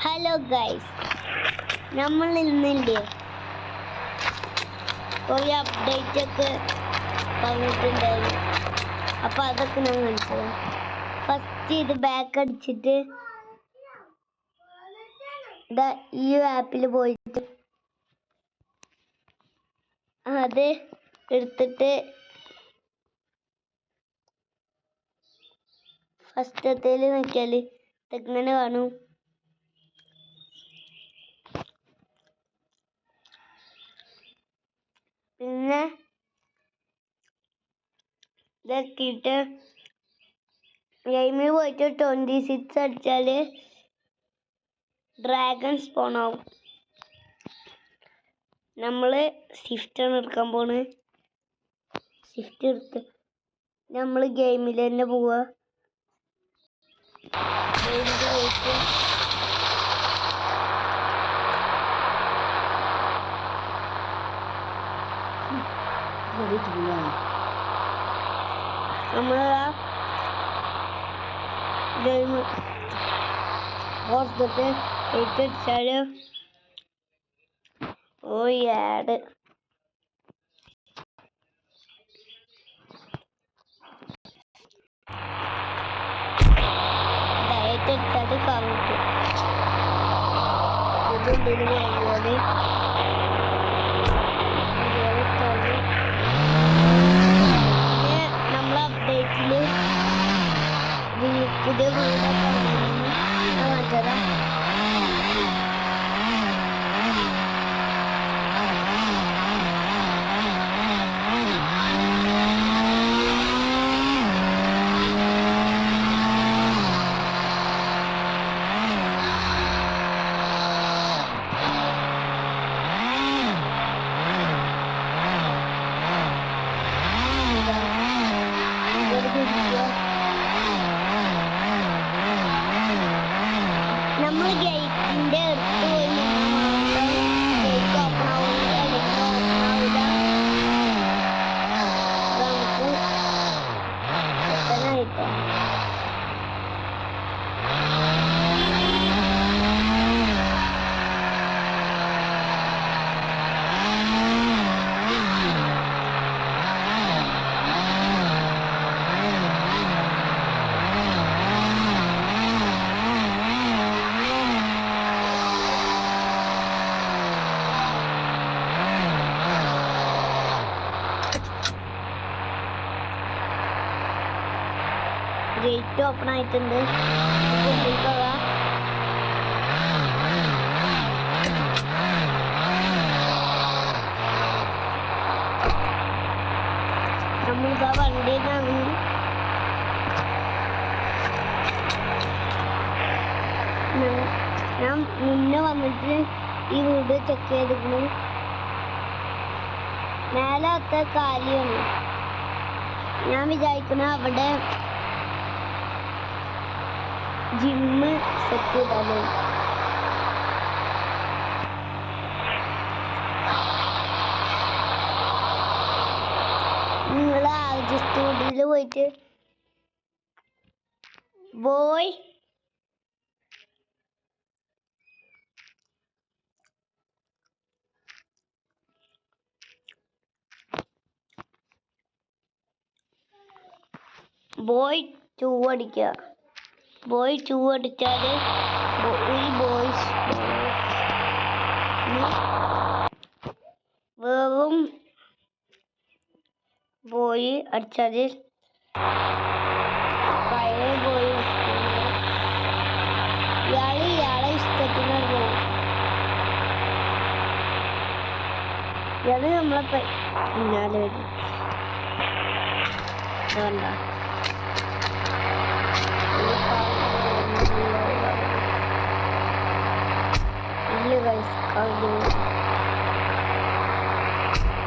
Hello guys, നമ്മൾ ഇന്നില്ലേ കുറേ update ഒക്കെ വന്നിട്ടുണ്ടായിരുന്നു. അപ്പോൾ അതൊക്കെ ഞാൻ കാണിച്ചത്. ഫസ്റ്റ് ഇത് ബാക്ക് അടിച്ചിട്ട് ഈ ആപ്പിൽ പോയിട്ട് അത് എടുത്തിട്ട് ഫസ്റ്റത്തേൽ നോക്കിയാൽ ഇങ്ങനെ കാണും. പിന്നെ ഇതാക്കിയിട്ട് ഗെയിമിൽ പോയിട്ട് 26 അടിച്ചാൽ ഡ്രാഗൺ സ്പോൺ ആവും. നമ്മൾ സ്വിഫ്റ്റാണ് എടുക്കാൻ പോണ്. സ്വിഫ്റ്റ് എടുത്ത് നമ്മൾ ഗെയിമിൽ തന്നെ പോവുക. ഗെയിമിൽ പോയിട്ട് നമ്മൾ ഗെയിം ഓർത്തിട്ട് അടിച്ചാൽ ആഡ് ഡയറ്റ് എടുത്താൽ കൗണ്ട് ഇതുണ്ടെങ്കിൽ കഴിഞ്ഞാൽ നമ്മളെ അപ്ഡേറ്റിൽ പുതിയ വീടൊക്കെ മാറ്റതാ. നമ്മൾ ഗേറ്റിന്റെ അടുത്ത് പോയി ഗേറ്റ് ഓപ്പൺ ആവില്ല, അല്ലെങ്കിൽ ഓപ്പൺ ആവില്ല. നമുക്ക് പെട്ടെന്നായിട്ടോ ഗേറ്റ് ഓപ്പൺ ആയിട്ടുണ്ട്. നമ്മളിതാ വണ്ടിയിലാണ്. ഞാൻ മുന്നേ വന്നിട്ട് ഈ വീട് ചെക്ക് ചെയ്തിരുന്നു. മേലത്തെ കാലിയാണ്. ഞാൻ വിചാരിക്കുന്ന അവിടെ ജിമ്മ് സെറ്റ് ചെയ്താലോ. നിങ്ങൾ സ്റ്റുഡിയോയിൽ പോയിട്ട് ബോയ് ബോയ് 2 അടിക്കുക. ബോയ് 2 അടിച്ചാൽ ഈ ബോയ്സ് വെറും ബോയ് അടിച്ചാൽ പഴയ ബോയ് ഇയാളെ ഇഷ്ടത്തിന് പോകും. ഇയാൾ നമ്മളെ പിന്നാലെ വരും. വേണ്ട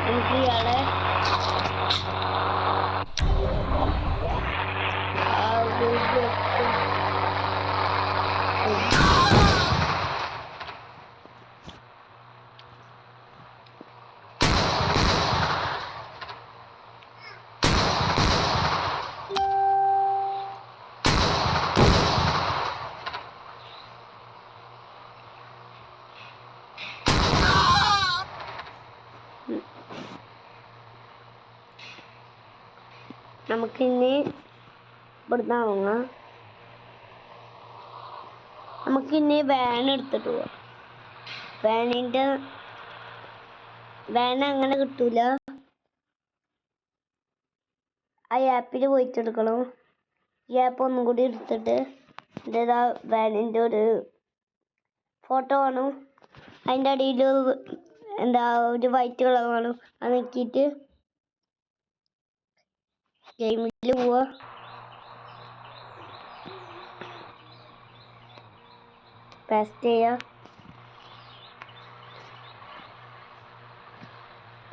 എനിക്ക് ഇയാളെ നമുക്കിനി ഇവിടുന്ന് വാങ്ങാം. നമുക്കിനി വാൻ എടുത്തിട്ട് പോവാം. വാൻ അങ്ങനെ കിട്ടൂല. ആ ആപ്പിൽ പോയിട്ട് എടുക്കണം. ഈ ആപ്പ് ഒന്നും കൂടി എടുത്തിട്ട് ഇതാ വാനിൻ്റെ ഒരു ഫോട്ടോ വേണം. അതിൻ്റെ അടിയിൽ ഒരു വൈറ്റ് കളർ വേണം. അത് നോക്കിയിട്ട് ഗെയിമിൽ പോവാ. പേസ്റ്റ് ചെയ്യുക.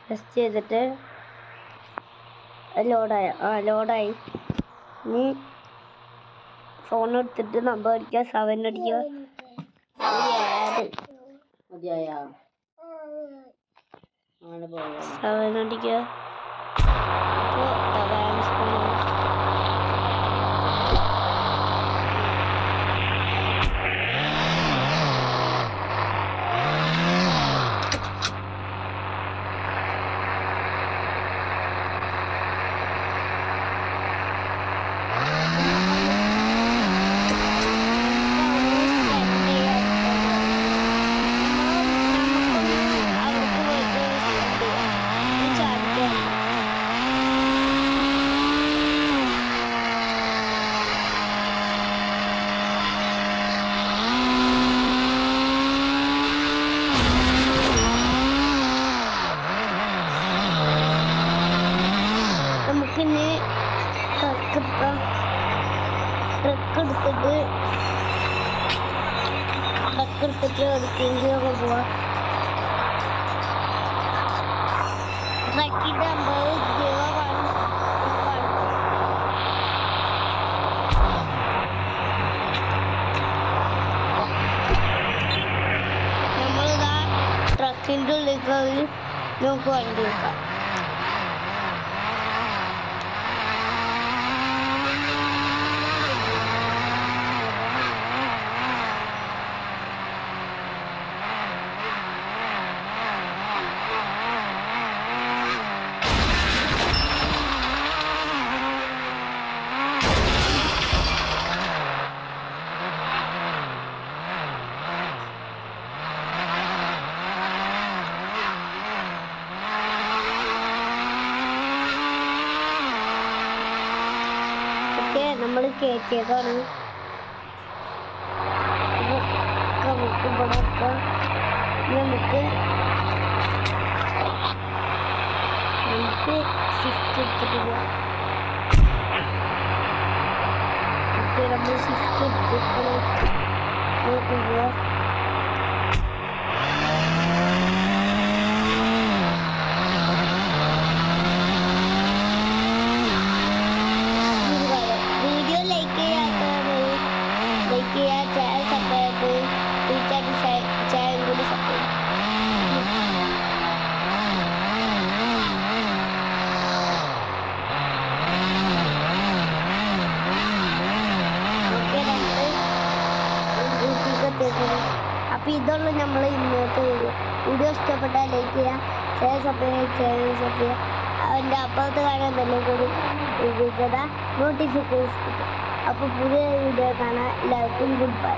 പേസ്റ്റ് ചെയ്തിട്ട് ലോഡായി. ഇനി ഫോൺ എടുത്തിട്ട് നമ്പർ അടിക്കുക, 7 അടിക്കുക. അടിക്കുക. നമുക്കിനി ട്രക്ക് എടുത്തിട്ട് എവിടേക്കെങ്കിലൊക്കെ പോവാം. ട്രക്കിൻ്റെ 50 രൂപ നമ്മളിതാ ട്രക്കിൻ്റെ ഉള്ളിൽ കയറി നമുക്ക് വണ്ടി വെക്കാം. നമ്മൾ കയറ്റിയതാണ്. നമുക്ക് ഷിഫ്റ്റ് എടുത്തിട്ട് പോവാം. നമ്മൾ ഷിഫ്റ്റ് എടുത്തിട്ട് പോവാം. അപ്പോൾ ഇതുള്ള നമ്മൾ ഇന്നത്തെ വീഡിയോ ഇഷ്ടപ്പെട്ടാൽ ലൈക്ക് ചെയ്യുക, ഷെയർ സബ്സ്ക്രൈബ് ചെയ്യുക. അതിൻ്റെ അപ്പുറത്ത് കാണാൻ തന്നെ കൂടി നോട്ടിഫിക്കേഷൻ കിട്ടും. അപ്പോൾ പുതിയ വീഡിയോ കാണാൻ എല്ലാവർക്കും ഗുഡ് ബൈ.